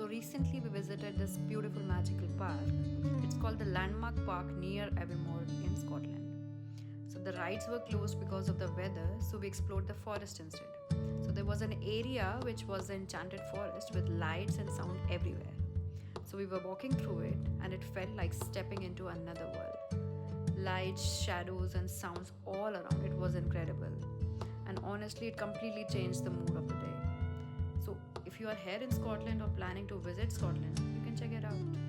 So recently we visited this beautiful magical park. It's called the Landmark Park near Evermore in Scotland. So the rides were closed because of the weather, so we explored the forest instead. So there was an area which was an enchanted forest with lights and sound everywhere. So we were walking through it and it felt like stepping into another world. Lights, shadows, and sounds all around. It was incredible. And honestly, it completely changed the mood of the day. So if you are here in Scotland or planning to visit Scotland, you can check it out.